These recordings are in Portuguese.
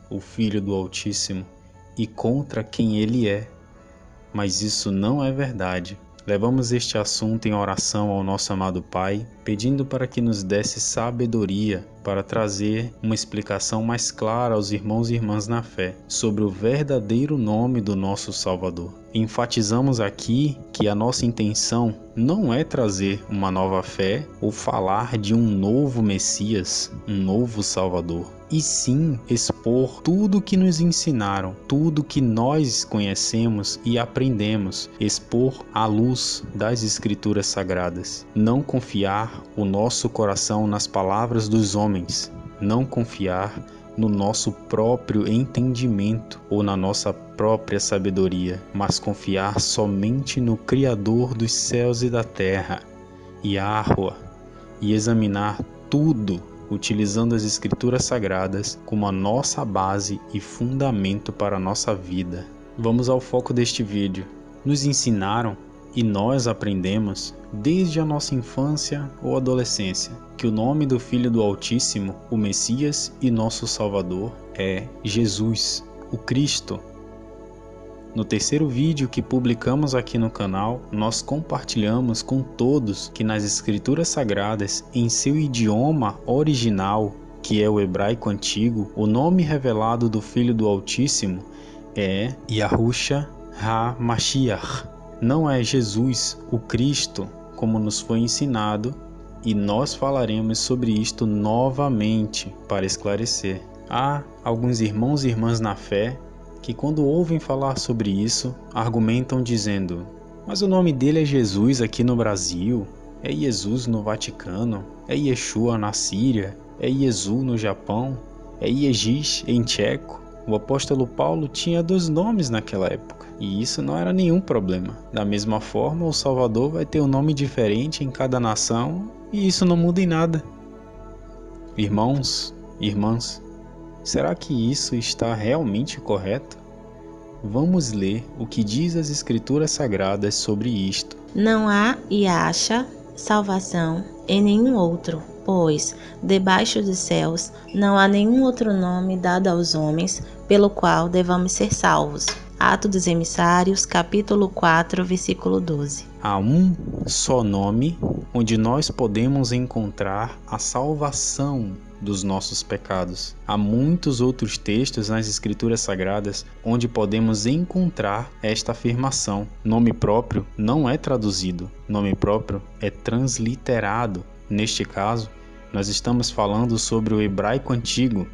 o Filho do Altíssimo e contra quem ele é. Mas isso não é verdade. Levamos este assunto em oração ao nosso amado Pai, pedindo para que nos desse sabedoria para trazer uma explicação mais clara aos irmãos e irmãs na fé sobre o verdadeiro nome do nosso Salvador. Enfatizamos aqui que a nossa intenção não é trazer uma nova fé ou falar de um novo Messias, um novo Salvador, e sim expor tudo que nos ensinaram, tudo que nós conhecemos e aprendemos, expor à luz das Escrituras Sagradas. Não confiar o nosso coração nas palavras dos homens, não confiar no nosso próprio entendimento ou na nossa própria sabedoria, mas confiar somente no Criador dos céus e da terra, Yahweh, e examinar tudo utilizando as Escrituras Sagradas como a nossa base e fundamento para a nossa vida. Vamos ao foco deste vídeo. Nos ensinaram e nós aprendemos desde a nossa infância ou adolescência que o nome do Filho do Altíssimo, o Messias e nosso Salvador, é Jesus, o Cristo. No terceiro vídeo que publicamos aqui no canal, nós compartilhamos com todos que nas Escrituras Sagradas, em seu idioma original, que é o hebraico antigo, o nome revelado do Filho do Altíssimo é Yahushua HaMashiach. Não é Jesus, o Cristo, como nos foi ensinado, e nós falaremos sobre isto novamente para esclarecer. Há alguns irmãos e irmãs na fé que, quando ouvem falar sobre isso, argumentam dizendo: mas o nome dele é Jesus aqui no Brasil, é Jesus no Vaticano, é Yeshua na Síria, é Yesu no Japão, é Yejish em tcheco. O apóstolo Paulo tinha 2 nomes naquela época, e isso não era nenhum problema. Da mesma forma, o Salvador vai ter um nome diferente em cada nação, e isso não muda em nada. Irmãos, irmãs, será que isso está realmente correto? Vamos ler o que diz as Escrituras Sagradas sobre isto. Não há e acha salvação em nenhum outro, pois debaixo dos céus não há nenhum outro nome dado aos homens pelo qual devamos ser salvos. Atos dos Emissários, capítulo 4, versículo 12. Há um só nome onde nós podemos encontrar a salvação dos nossos pecados. Há muitos outros textos nas Escrituras Sagradas onde podemos encontrar esta afirmação. Nome próprio não é traduzido, nome próprio é transliterado. Neste caso, nós estamos falando sobre o hebraico antigo,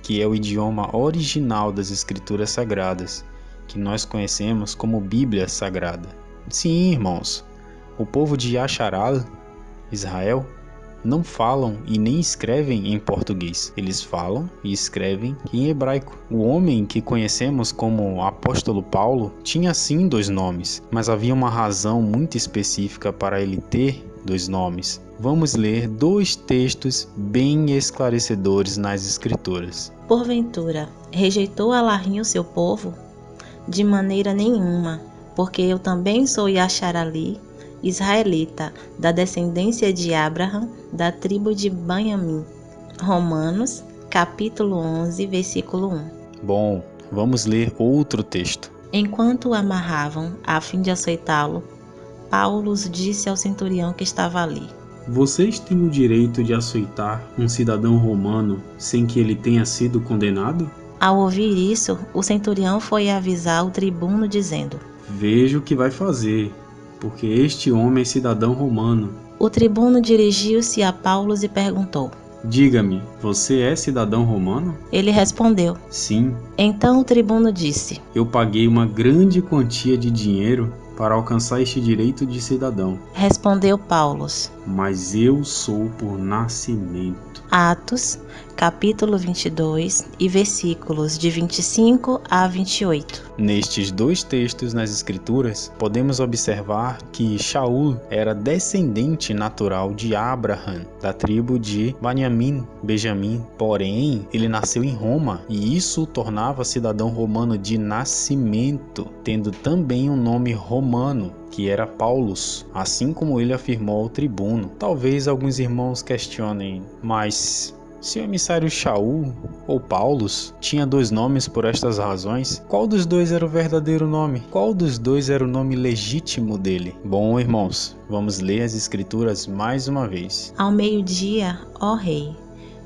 que é o idioma original das Escrituras Sagradas, que nós conhecemos como Bíblia Sagrada. Sim, irmãos, o povo de Yasharal, Israel, não falam e nem escrevem em português. Eles falam e escrevem em hebraico. O homem que conhecemos como apóstolo Paulo tinha sim 2 nomes, mas havia uma razão muito específica para ele ter 2 nomes. Vamos ler 2 textos bem esclarecedores nas Escrituras. Porventura, rejeitou Elohim o seu povo? De maneira nenhuma, porque eu também sou Yasharali, israelita, da descendência de Abraham, da tribo de Benjamim. Romanos, capítulo 11, versículo 1. Bom, vamos ler outro texto. Enquanto o amarravam, a fim de açoitá-lo, Paulo disse ao centurião que estava ali: Vocês têm o direito de açoitar um cidadão romano sem que ele tenha sido condenado? Ao ouvir isso, o centurião foi avisar o tribuno, dizendo: Veja o que vai fazer, porque este homem é cidadão romano. O tribuno dirigiu-se a Paulo e perguntou: Diga-me, você é cidadão romano? Ele respondeu: Sim. Então o tribuno disse: Eu paguei uma grande quantia de dinheiro para alcançar este direito de cidadão. Respondeu Paulo: Mas eu sou por nascimento. Atos, capítulo 22 e versículos de 25 a 28. Nestes 2 textos nas Escrituras, podemos observar que Shaul era descendente natural de Abraham, da tribo de Benjamim. Porém, ele nasceu em Roma, e isso o tornava cidadão romano de nascimento, tendo também um nome romano, que era Paulus, assim como ele afirmou ao tribuno. Talvez alguns irmãos questionem, mas Se o emissário Shaul ou Paulus tinha 2 nomes por estas razões, qual dos 2 era o verdadeiro nome? Qual dos 2 era o nome legítimo dele? Bom, irmãos, vamos ler as escrituras mais uma vez. Ao meio-dia, ó rei,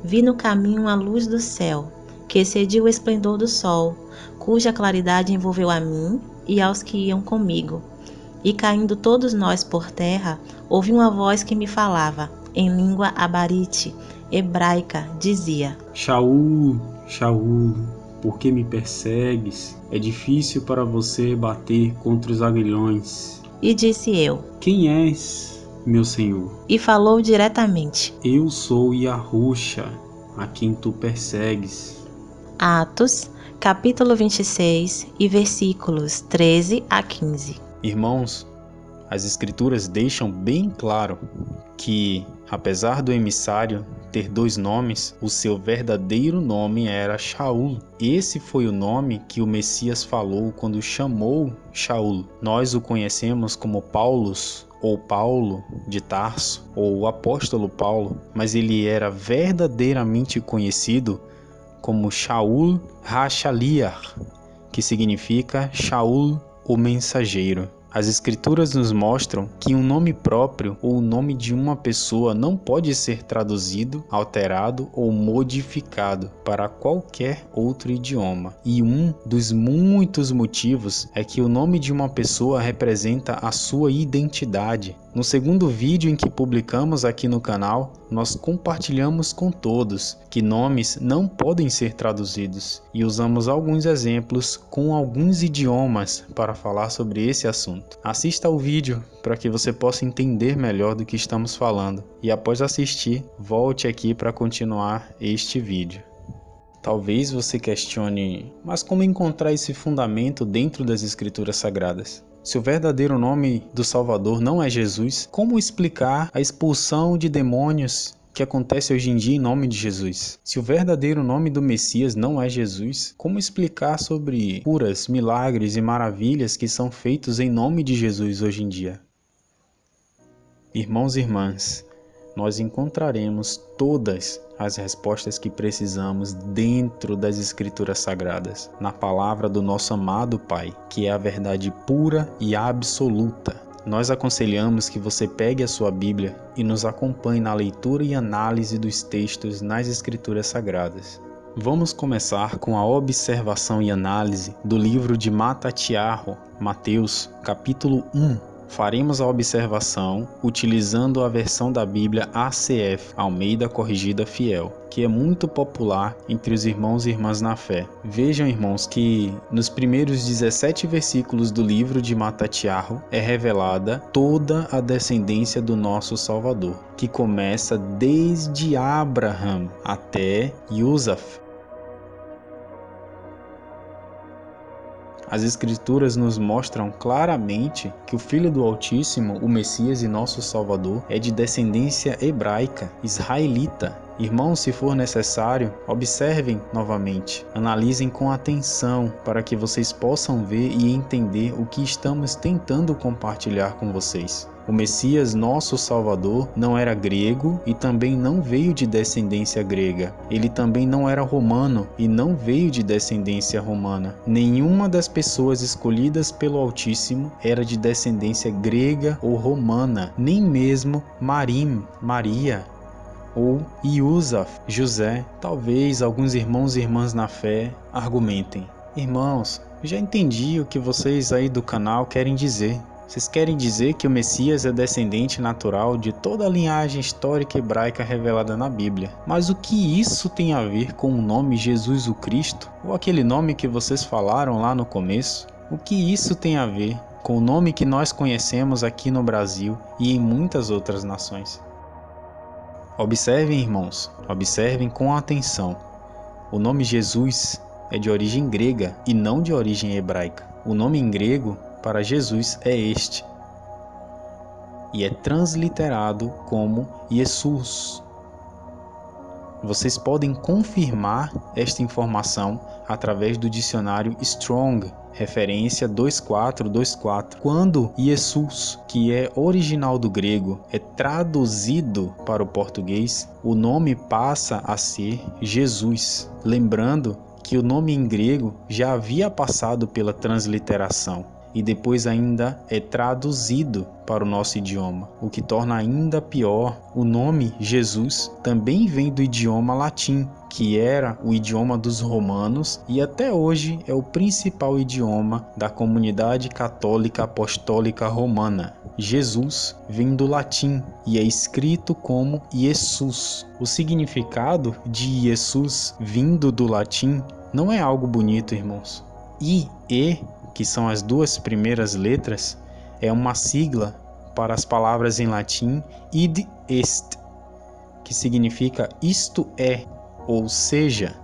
vi no caminho a luz do céu, que excediu o esplendor do sol, cuja claridade envolveu a mim e aos que iam comigo. E caindo todos nós por terra, ouvi uma voz que me falava, em língua abarite, hebraica, dizia: Shaul, Shaul, por que me persegues? É difícil para você bater contra os aguilhões. E disse eu: Quem és, meu senhor? E falou diretamente: Eu sou Yahusha, a quem tu persegues. Atos, capítulo 26 e versículos 13 a 15. Irmãos, as escrituras deixam bem claro que, apesar do emissário ter 2 nomes, o seu verdadeiro nome era Shaul. Esse foi o nome que o Messias falou quando chamou Shaul. Nós o conhecemos como Paulus, ou Paulo de Tarso, ou o apóstolo Paulo, mas ele era verdadeiramente conhecido como Shaul HaShaliach, que significa Shaul, o mensageiro. As escrituras nos mostram que um nome próprio ou o nome de uma pessoa não pode ser traduzido, alterado ou modificado para qualquer outro idioma. E um dos muitos motivos é que o nome de uma pessoa representa a sua identidade. No segundo vídeo em que publicamos aqui no canal, nós compartilhamos com todos que nomes não podem ser traduzidos e usamos alguns exemplos com alguns idiomas para falar sobre esse assunto. Assista ao vídeo para que você possa entender melhor do que estamos falando e após assistir, volte aqui para continuar este vídeo. Talvez você questione, mas como encontrar esse fundamento dentro das Escrituras Sagradas? Se o verdadeiro nome do Salvador não é Jesus, como explicar a expulsão de demônios que acontece hoje em dia em nome de Jesus? Se o verdadeiro nome do Messias não é Jesus, como explicar sobre curas, milagres e maravilhas que são feitos em nome de Jesus hoje em dia? Irmãos e irmãs, nós encontraremos todas as respostas que precisamos dentro das Escrituras Sagradas, na palavra do nosso amado Pai, que é a verdade pura e absoluta. Nós aconselhamos que você pegue a sua Bíblia e nos acompanhe na leitura e análise dos textos nas Escrituras Sagradas. Vamos começar com a observação e análise do livro de Matatiahu, Mateus, capítulo 1. Faremos a observação utilizando a versão da Bíblia ACF, Almeida Corrigida Fiel, que é muito popular entre os irmãos e irmãs na fé. Vejam, irmãos, que nos primeiros 17 versículos do livro de Matatiahu é revelada toda a descendência do nosso Salvador, que começa desde Abraham até Yusaf. As Escrituras nos mostram claramente que o Filho do Altíssimo, o Messias e nosso Salvador, é de descendência hebraica, israelita. Irmãos, se for necessário, observem novamente, analisem com atenção para que vocês possam ver e entender o que estamos tentando compartilhar com vocês. O Messias, nosso Salvador, não era grego e também não veio de descendência grega. Ele também não era romano e não veio de descendência romana. Nenhuma das pessoas escolhidas pelo Altíssimo era de descendência grega ou romana, nem mesmo Maria, ou Yusaf, José. Talvez alguns irmãos e irmãs na fé argumentem: irmãos, já entendi o que vocês aí do canal querem dizer. Vocês querem dizer que o Messias é descendente natural de toda a linhagem histórica hebraica revelada na Bíblia. Mas o que isso tem a ver com o nome Jesus o Cristo? Ou aquele nome que vocês falaram lá no começo? O que isso tem a ver com o nome que nós conhecemos aqui no Brasil e em muitas outras nações? Observem, irmãos, observem com atenção. O nome Jesus é de origem grega e não de origem hebraica. O nome em grego para Jesus é este, e é transliterado como Jesus. Vocês podem confirmar esta informação através do dicionário Strong, referência 2424. Quando Jesus, que é original do grego, é traduzido para o português, o nome passa a ser Jesus. Lembrando que o nome em grego já havia passado pela transliteração e depois ainda é traduzido para o nosso idioma, o que torna ainda pior. O nome Jesus também vem do idioma latim, que era o idioma dos romanos e até hoje é o principal idioma da comunidade católica apostólica romana. Jesus vem do latim e é escrito como Jesus. O significado de Jesus vindo do latim não é algo bonito, irmãos. I e, que são as duas primeiras letras, é uma sigla para as palavras em latim id est, que significa isto é, ou seja,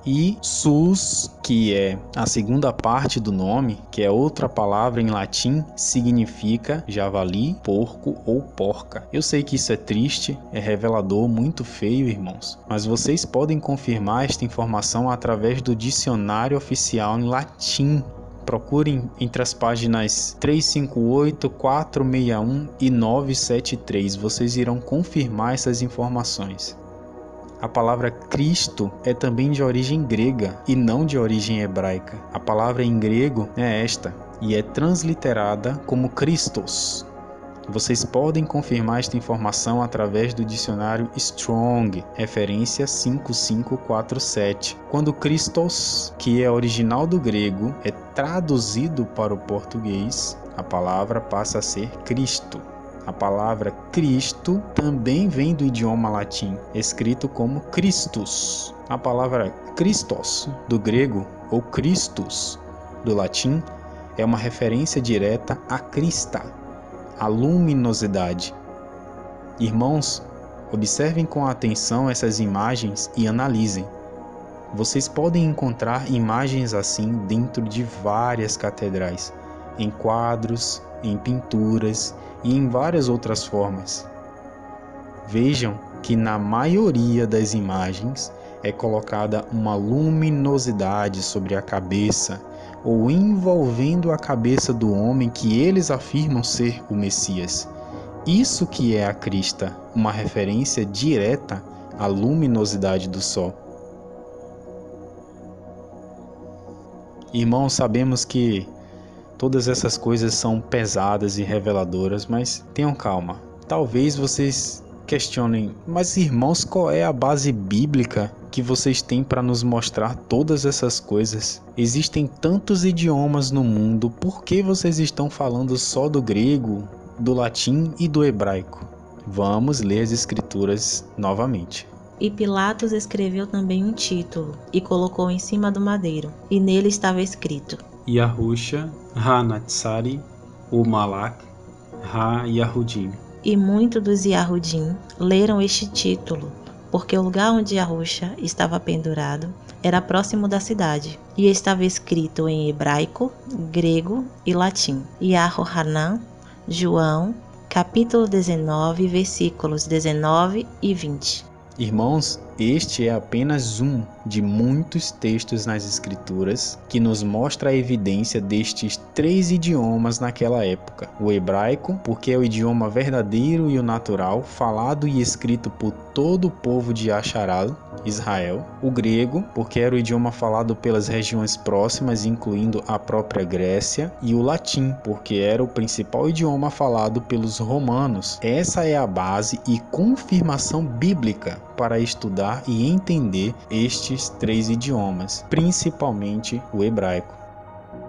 e sus, que é a segunda parte do nome, que é outra palavra em latim, significa javali, porco ou porca. Eu sei que isso é triste, é revelador, muito feio, irmãos, mas vocês podem confirmar esta informação através do dicionário oficial em latim. Procurem entre as páginas 358, 461 e 973. Vocês irão confirmar essas informações. A palavra Cristo é também de origem grega e não de origem hebraica. A palavra em grego é esta e é transliterada como Christos. Vocês podem confirmar esta informação através do dicionário Strong, referência 5547. Quando Christos, que é original do grego, é traduzido para o português, a palavra passa a ser Cristo. A palavra Cristo também vem do idioma latim, escrito como Christus. A palavra Christos, do grego, ou Christus, do latim, é uma referência direta a Krista, a luminosidade. Irmãos, observem com atenção essas imagens e analisem. Vocês podem encontrar imagens assim dentro de várias catedrais, em quadros, em pinturas e em várias outras formas. Vejam que na maioria das imagens é colocada uma luminosidade sobre a cabeça ou envolvendo a cabeça do homem que eles afirmam ser o Messias. Isso que é a crista, uma referência direta à luminosidade do sol. Irmãos, sabemos que todas essas coisas são pesadas e reveladoras, mas tenham calma. Talvez vocês questionem, mas irmãos, qual é a base bíblica que vocês têm para nos mostrar todas essas coisas? Existem tantos idiomas no mundo, por que vocês estão falando só do grego, do latim e do hebraico? Vamos ler as escrituras novamente. E Pilatos escreveu também um título e colocou em cima do madeiro, e nele estava escrito: Yahusha ha-Natsari u-Malak ha-Yahudim. E muitos dos Yahudim leram este título, porque o lugar onde Yahusha estava pendurado era próximo da cidade, e estava escrito em hebraico, grego e latim. Yahohanan, João, capítulo 19, versículos 19 e 20. Irmãos, este é apenas um de muitos textos nas Escrituras que nos mostra a evidência destes três idiomas naquela época. O hebraico, porque é o idioma verdadeiro e o natural, falado e escrito por todo o povo de Asharal, Israel. O grego, porque era o idioma falado pelas regiões próximas, incluindo a própria Grécia. E o latim, porque era o principal idioma falado pelos romanos. Essa é a base e confirmação bíblica para estudar e entender estes três idiomas, principalmente o hebraico.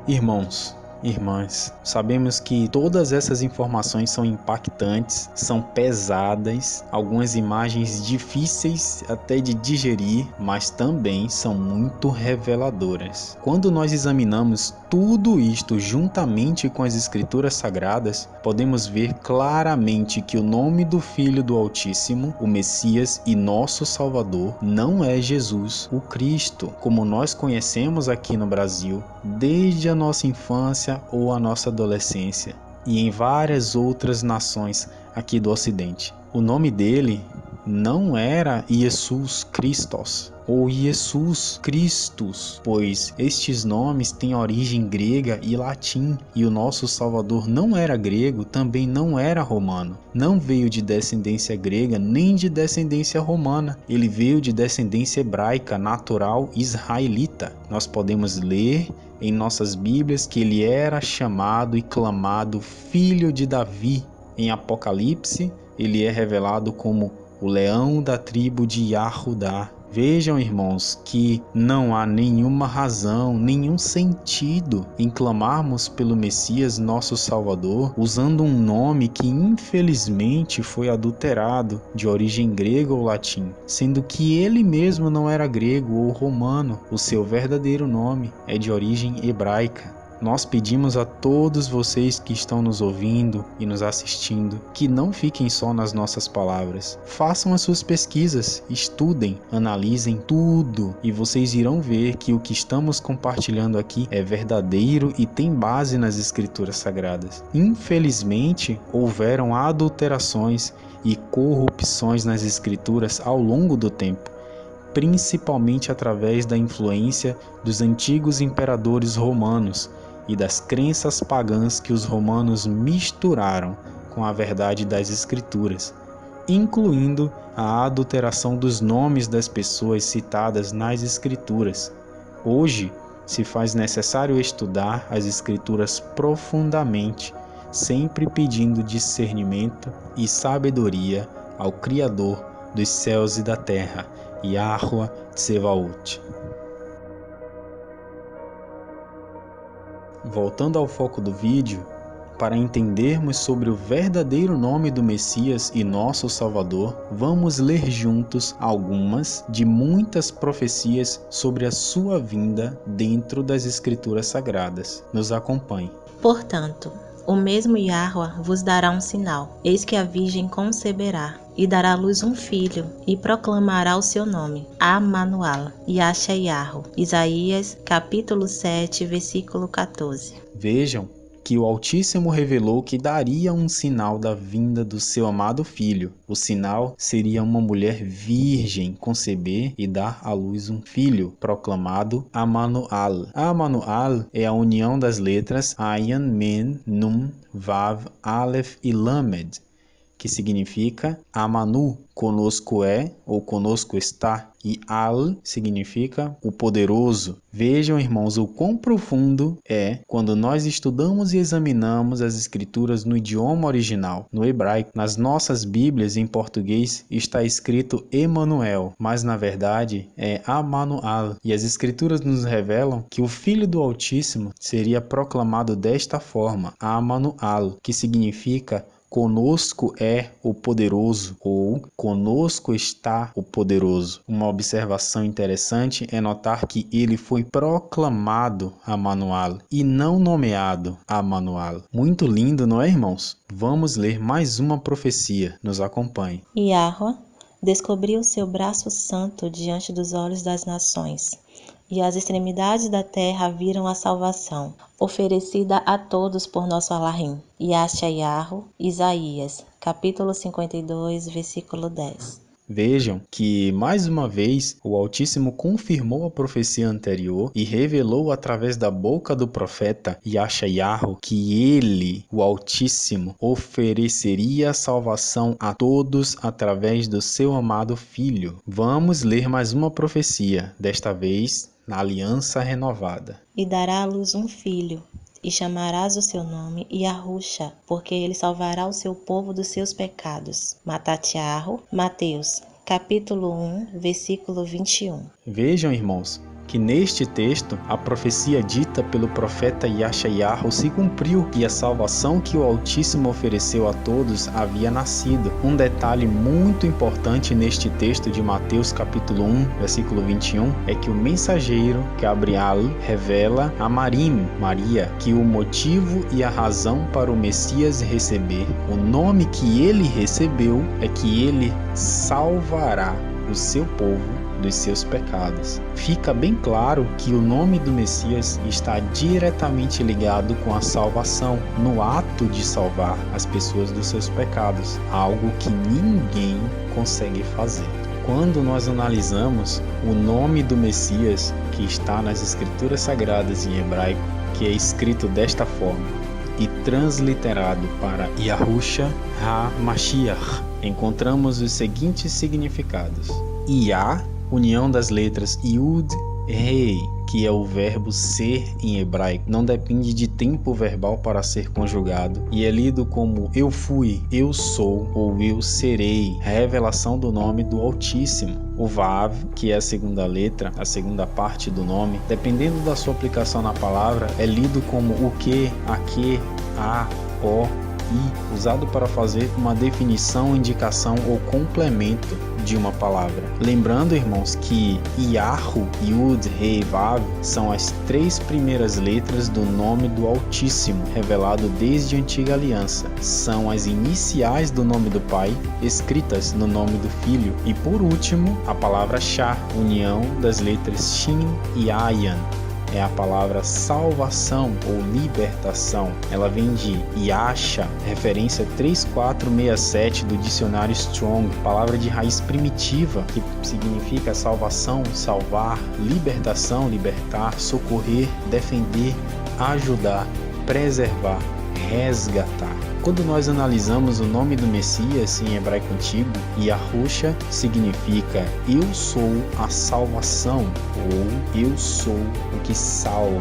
Irmãos, irmãs, sabemos que todas essas informações são impactantes, são pesadas, algumas imagens difíceis até de digerir, mas também são muito reveladoras. Quando nós examinamos tudo isto juntamente com as Escrituras Sagradas, podemos ver claramente que o nome do Filho do Altíssimo, o Messias e nosso Salvador, não é Jesus, o Cristo, como nós conhecemos aqui no Brasil, desde a nossa infância ou a nossa adolescência, e em várias outras nações aqui do Ocidente. O nome dele não era Jesus Christos ou Jesus Christus, pois estes nomes têm origem grega e latim, e o nosso Salvador não era grego, também não era romano. Não veio de descendência grega nem de descendência romana, ele veio de descendência hebraica, natural israelita. Nós podemos ler em nossas Bíblias que ele era chamado e clamado Filho de Davi. Em Apocalipse, ele é revelado como o leão da tribo de Judá. Vejam, irmãos, que não há nenhuma razão, nenhum sentido em clamarmos pelo Messias, nosso Salvador, usando um nome que infelizmente foi adulterado de origem grega ou latim, sendo que ele mesmo não era grego ou romano. O seu verdadeiro nome é de origem hebraica. Nós pedimos a todos vocês que estão nos ouvindo e nos assistindo que não fiquem só nas nossas palavras. Façam as suas pesquisas, estudem, analisem tudo e vocês irão ver que o que estamos compartilhando aqui é verdadeiro e tem base nas Escrituras Sagradas. Infelizmente, houveram adulterações e corrupções nas Escrituras ao longo do tempo, principalmente através da influência dos antigos imperadores romanos e das crenças pagãs que os romanos misturaram com a verdade das Escrituras, incluindo a adulteração dos nomes das pessoas citadas nas Escrituras. Hoje, se faz necessário estudar as Escrituras profundamente, sempre pedindo discernimento e sabedoria ao Criador dos céus e da terra, Yahuwah Tsevaot. Voltando ao foco do vídeo, para entendermos sobre o verdadeiro nome do Messias e nosso Salvador, vamos ler juntos algumas de muitas profecias sobre a sua vinda dentro das Escrituras Sagradas. Nos acompanhe. Portanto, o mesmo Yahuwah vos dará um sinal. Eis que a virgem conceberá e dará à luz um filho, e proclamará o seu nome, Amanual, Yashayahu. Isaías, capítulo 7, versículo 14. Vejam que o Altíssimo revelou que daria um sinal da vinda do seu amado filho. O sinal seria uma mulher virgem conceber e dar à luz um filho, proclamado Amanual. Amanual é a união das letras Ayan, Men, Nun, Vav, Aleph e Lamed, que significa Amanu, conosco é ou conosco está, e Al significa o poderoso. Vejam, irmãos, o quão profundo é quando nós estudamos e examinamos as Escrituras no idioma original, no hebraico. Nas nossas Bíblias em português está escrito Emanuel, mas na verdade é Amanual. E as Escrituras nos revelam que o Filho do Altíssimo seria proclamado desta forma, Amanual, que significa conosco é o poderoso ou conosco está o poderoso. Uma observação interessante é notar que ele foi proclamado Amanual e não nomeado Amanual. Muito lindo, não é, irmãos? Vamos ler mais uma profecia. Nos acompanhe. Yahuwah descobriu seu braço santo diante dos olhos das nações, e as extremidades da terra viram a salvação, oferecida a todos por nosso Elohim. Yashayahu, Isaías, capítulo 52, versículo 10. Vejam que, mais uma vez, o Altíssimo confirmou a profecia anterior e revelou através da boca do profeta Yashayahu que ele, o Altíssimo, ofereceria a salvação a todos através do seu amado Filho. Vamos ler mais uma profecia, desta vez na Aliança Renovada. E dará à luz um filho, e chamarás o seu nome Yahusha, porque ele salvará o seu povo dos seus pecados. Matatiahu, Mateus, capítulo 1, versículo 21. Vejam, irmãos, que neste texto a profecia dita pelo profeta Yashayahu se cumpriu e a salvação que o Altíssimo ofereceu a todos havia nascido. Um detalhe muito importante neste texto de Mateus capítulo 1, versículo 21, é que o mensageiro Gabriel revela a Maria, que o motivo e a razão para o Messias receber o nome que ele recebeu é que ele salvará o seu povo dos seus pecados. Fica bem claro que o nome do Messias está diretamente ligado com a salvação, no ato de salvar as pessoas dos seus pecados, algo que ninguém consegue fazer. Quando nós analisamos o nome do Messias, que está nas Escrituras Sagradas em hebraico, que é escrito desta forma e transliterado para Yahushua HaMashiach, encontramos os seguintes significados. Yah, união das letras Yud, Rei, que é o verbo ser em hebraico, não depende de tempo verbal para ser conjugado e é lido como eu fui, eu sou ou eu serei, revelação do nome do Altíssimo. O Vav, que é a segunda letra, a segunda parte do nome, dependendo da sua aplicação na palavra, é lido como o que, a que, a, o, i, usado para fazer uma definição, indicação ou complemento de uma palavra. Lembrando, irmãos, que Yahu, Yud, Rei, Vav são as 3 primeiras letras do nome do Altíssimo, revelado desde a Antiga Aliança. São as iniciais do nome do Pai, escritas no nome do Filho. E por último, a palavra Shah, união das letras Shin e Ayan. É a palavra salvação ou libertação. Ela vem de Yasha, referência 3467 do dicionário Strong, palavra de raiz primitiva que significa salvação, salvar, libertação, libertar, socorrer, defender, ajudar, preservar, resgatar. Quando nós analisamos o nome do Messias em hebraico antigo, Yahushua significa eu sou a salvação ou eu sou o que salva.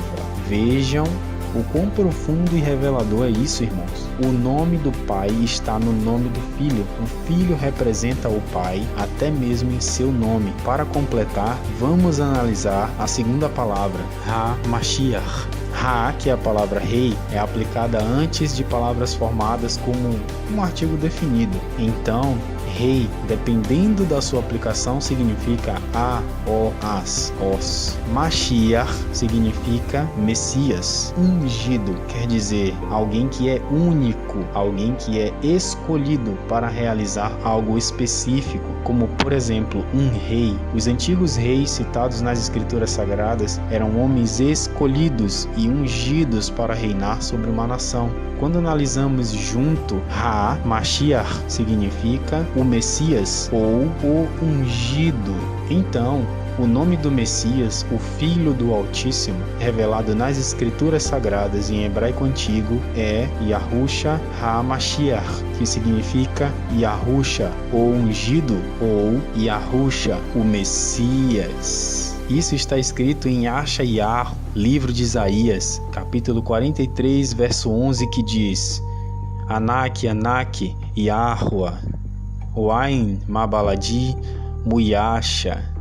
Vejam o quão profundo e revelador é isso, irmãos. O nome do Pai está no nome do Filho. O Filho representa o Pai até mesmo em seu nome. Para completar, vamos analisar a segunda palavra, HaMashiach. Ha, que é a palavra rei, é aplicada antes de palavras formadas como um artigo definido. Então, rei, dependendo da sua aplicação, significa a, o, as, os. Mashiach significa Messias, ungido, quer dizer alguém que é único, alguém que é escolhido para realizar algo específico, como por exemplo um rei. Os antigos reis citados nas Escrituras Sagradas eram homens escolhidos e ungidos para reinar sobre uma nação. Quando analisamos junto, HaMashiach significa o Messias ou o ungido. Então, o nome do Messias, o Filho do Altíssimo, revelado nas Escrituras Sagradas em hebraico antigo, é Yahushua HaMashiach, que significa Yahushua, o ungido, ou Yahushua, o Messias. Isso está escrito em Yashayahu, livro de Isaías, capítulo 43, verso 11, que diz: Anak, Anak, Yahuah, Oain, Mabaladi, Muyasha,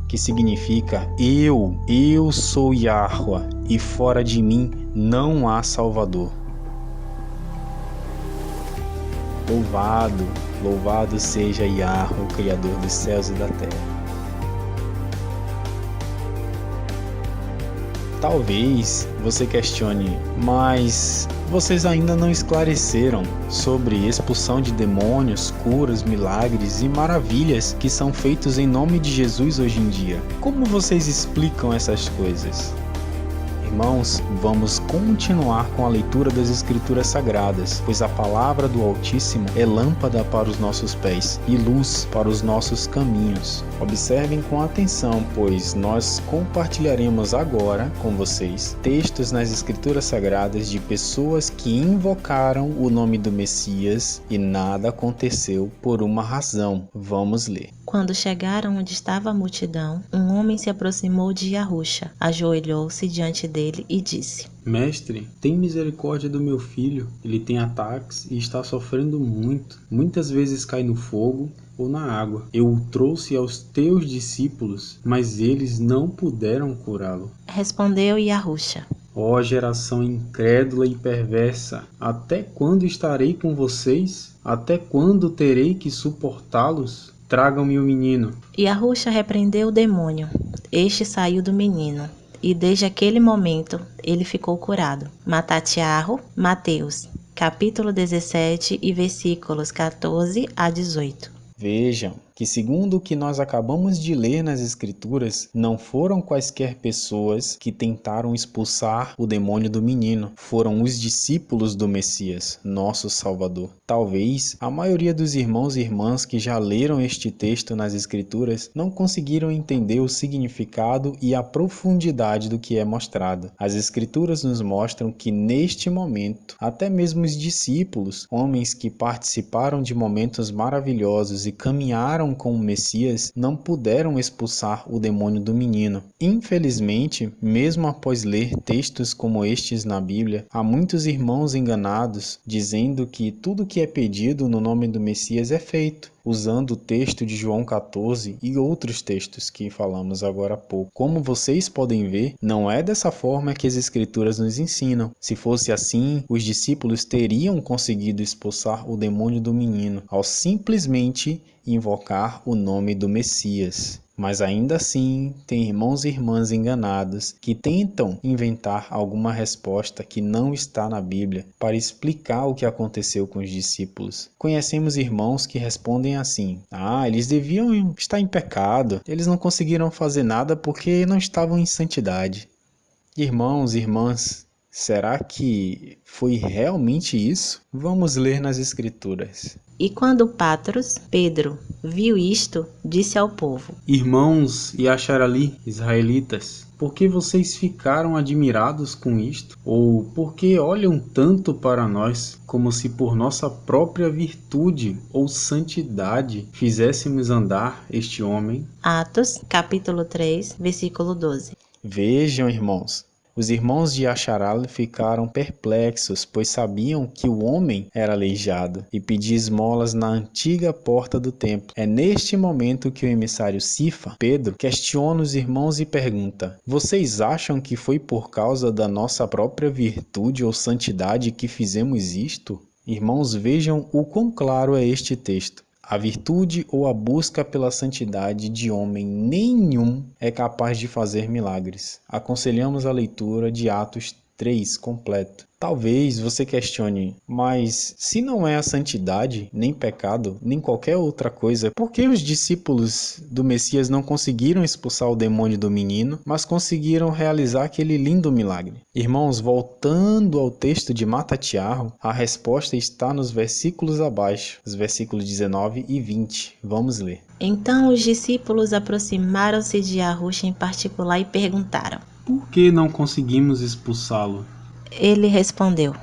que significa eu sou Yahuah, e fora de mim não há Salvador. Louvado seja Yahuah, o Criador dos céus e da terra. Talvez você questione, mas vocês ainda não esclareceram sobre expulsão de demônios, curas, milagres e maravilhas que são feitos em nome de Jesus hoje em dia. Como vocês explicam essas coisas? Irmãos, vamos continuar com a leitura das Escrituras Sagradas, pois a palavra do Altíssimo é lâmpada para os nossos pés e luz para os nossos caminhos. Observem com atenção, pois nós compartilharemos agora com vocês textos nas Escrituras Sagradas de pessoas que invocaram o nome do Messias e nada aconteceu por uma razão. Vamos ler. Quando chegaram onde estava a multidão, um homem se aproximou de Yahushua, ajoelhou-se diante dele e disse: Mestre, tem misericórdia do meu filho. Ele tem ataques e está sofrendo muito. Muitas vezes cai no fogo ou na água. Eu o trouxe aos teus discípulos, mas eles não puderam curá-lo. Respondeu Yahushua: Ó geração incrédula e perversa, até quando estarei com vocês? Até quando terei que suportá-los? Tragam-me o menino. Yahushua repreendeu o demônio. Este saiu do menino, e desde aquele momento ele ficou curado. Matatiahu, Mateus, capítulo 17 e versículos 14 a 18. Vejam que, segundo o que nós acabamos de ler nas Escrituras, não foram quaisquer pessoas que tentaram expulsar o demônio do menino, foram os discípulos do Messias, nosso Salvador. Talvez a maioria dos irmãos e irmãs que já leram este texto nas Escrituras não conseguiram entender o significado e a profundidade do que é mostrado. As Escrituras nos mostram que neste momento, até mesmo os discípulos, homens que participaram de momentos maravilhosos e caminharam com o Messias, não puderam expulsar o demônio do menino. Infelizmente, mesmo após ler textos como estes na Bíblia, há muitos irmãos enganados dizendo que tudo que é pedido no nome do Messias é feito, usando o texto de João 14 e outros textos que falamos agora há pouco. Como vocês podem ver, não é dessa forma que as Escrituras nos ensinam. Se fosse assim, os discípulos teriam conseguido expulsar o demônio do menino ao simplesmente invocar o nome do Messias. Mas ainda assim, tem irmãos e irmãs enganados que tentam inventar alguma resposta que não está na Bíblia para explicar o que aconteceu com os discípulos. Conhecemos irmãos que respondem assim: eles deviam estar em pecado, eles não conseguiram fazer nada porque não estavam em santidade. Irmãos e irmãs, será que foi realmente isso? Vamos ler nas Escrituras. E quando Patros, Pedro, viu isto, disse ao povo: Irmãos e Acharali, israelitas, por que vocês ficaram admirados com isto? Ou por que olham tanto para nós, como se por nossa própria virtude ou santidade fizéssemos andar este homem? Atos, capítulo 3, versículo 12. Vejam, irmãos. Os irmãos de Acharal ficaram perplexos, pois sabiam que o homem era aleijado e pedia esmolas na antiga porta do templo. É neste momento que o emissário Cifa, Pedro, questiona os irmãos e pergunta: vocês acham que foi por causa da nossa própria virtude ou santidade que fizemos isto? Irmãos, vejam o quão claro é este texto. A virtude ou a busca pela santidade de homem nenhum é capaz de fazer milagres. Aconselhamos a leitura de Atos 3 completo. Talvez você questione, mas se não é a santidade, nem pecado, nem qualquer outra coisa, por que os discípulos do Messias não conseguiram expulsar o demônio do menino, mas conseguiram realizar aquele lindo milagre? Irmãos, voltando ao texto de Matatiarro, a resposta está nos versículos abaixo, os versículos 19 e 20. Vamos ler. Então os discípulos aproximaram-se de Arruxa em particular e perguntaram: Por que não conseguimos expulsá-lo? Ele respondeu: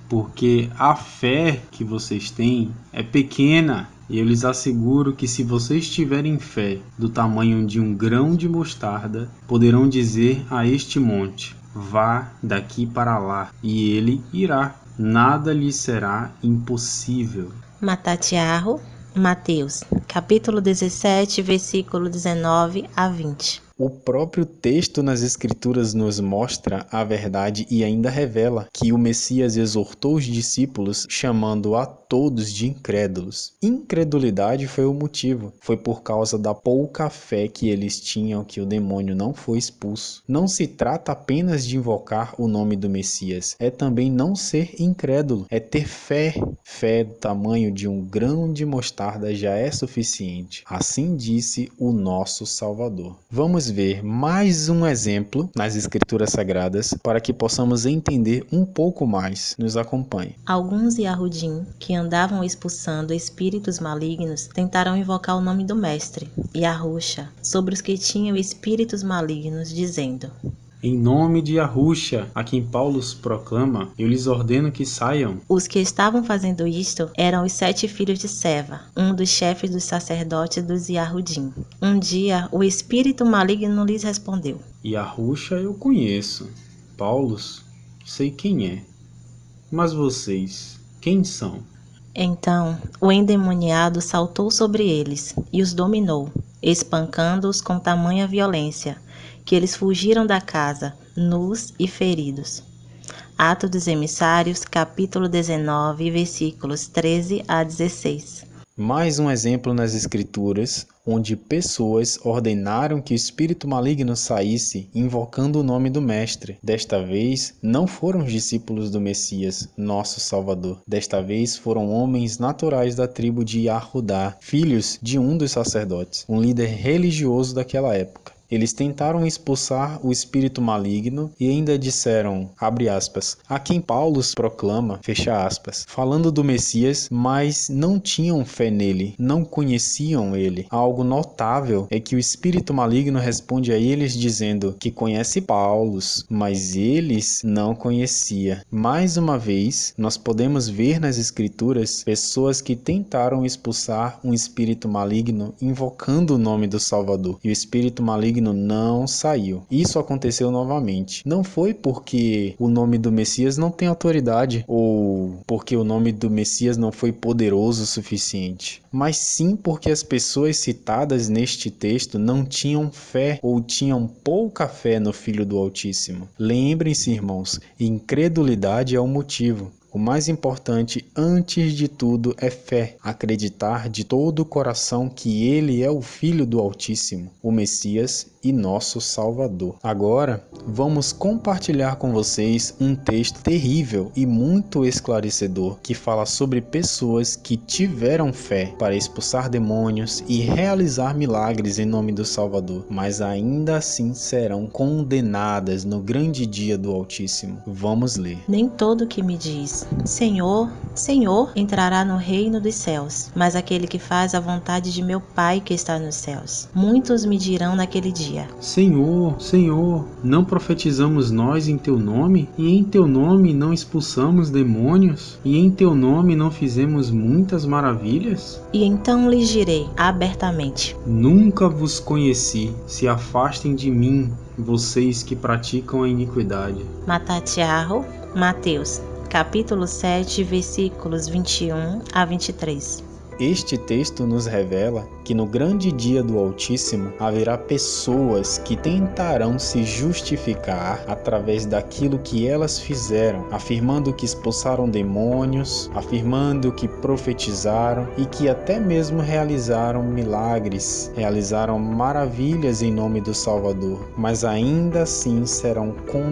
Porque a fé que vocês têm é pequena, e eu lhes asseguro que se vocês tiverem fé do tamanho de um grão de mostarda, poderão dizer a este monte: vá daqui para lá, e ele irá. Nada lhe será impossível. Matatiarro, Mateus, capítulo 17, versículo 19 a 20. O próprio texto nas Escrituras nos mostra a verdade e ainda revela que o Messias exortou os discípulos chamando a todos de incrédulos. Incredulidade foi o motivo. Foi por causa da pouca fé que eles tinham que o demônio não foi expulso. Não se trata apenas de invocar o nome do Messias. É também não ser incrédulo. É ter fé. Fé do tamanho de um grão de mostarda já é suficiente. Assim disse o nosso Salvador. Vamos ver mais um exemplo nas Escrituras Sagradas para que possamos entender um pouco mais. Nos acompanhe. Alguns Yahudim que andavam expulsando espíritos malignos tentaram invocar o nome do Mestre, Yahusha, sobre os que tinham espíritos malignos, dizendo: Em nome de Yahusha, a quem Paulo proclama, eu lhes ordeno que saiam. Os que estavam fazendo isto eram os 7 filhos de Seva, um dos chefes dos sacerdotes dos Yahudim. Um dia, o espírito maligno lhes respondeu: Yahusha eu conheço, Paulo sei quem é, mas vocês, quem são? Então, o endemoniado saltou sobre eles e os dominou, espancando-os com tamanha violência, que eles fugiram da casa, nus e feridos. Atos dos Emissários, capítulo 19, versículos 13 a 16. Mais um exemplo nas Escrituras onde pessoas ordenaram que o espírito maligno saísse, invocando o nome do Mestre. Desta vez, não foram os discípulos do Messias, nosso Salvador. Desta vez, foram homens naturais da tribo de Yahudá, filhos de um dos sacerdotes, um líder religioso daquela época. Eles tentaram expulsar o espírito maligno e ainda disseram, abre aspas, a quem Paulo proclama, fecha aspas, falando do Messias, mas não tinham fé nele, não conheciam ele. Algo notável é que o espírito maligno responde a eles dizendo que conhece Paulo, mas eles não conheciam. Mais uma vez, nós podemos ver nas Escrituras pessoas que tentaram expulsar um espírito maligno invocando o nome do Salvador, e o espírito maligno não saiu. Isso aconteceu novamente. Não foi porque o nome do Messias não tem autoridade ou porque o nome do Messias não foi poderoso o suficiente, mas sim porque as pessoas citadas neste texto não tinham fé ou tinham pouca fé no Filho do Altíssimo. Lembrem-se, irmãos, incredulidade é o motivo. O mais importante, antes de tudo, é fé. Acreditar de todo o coração que Ele é o Filho do Altíssimo, o Messias e nosso Salvador. Agora, vamos compartilhar com vocês um texto terrível e muito esclarecedor que fala sobre pessoas que tiveram fé para expulsar demônios e realizar milagres em nome do Salvador, mas ainda assim serão condenadas no grande dia do Altíssimo. Vamos ler. Nem todo que me diz, Senhor, Senhor, entrará no reino dos céus, mas aquele que faz a vontade de meu Pai que está nos céus. Muitos me dirão naquele dia, Senhor, Senhor, não profetizamos nós em Teu nome? E em Teu nome não expulsamos demônios? E em Teu nome não fizemos muitas maravilhas? E então lhes direi abertamente, Nunca vos conheci, se afastem de mim, vocês que praticam a iniquidade. Mateus, capítulo 7, versículos 21 a 23. Este texto nos revela que no grande dia do Altíssimo haverá pessoas que tentarão se justificar através daquilo que elas fizeram, afirmando que expulsaram demônios, afirmando que profetizaram e que até mesmo realizaram milagres, realizaram maravilhas em nome do Salvador, mas ainda assim serão condenados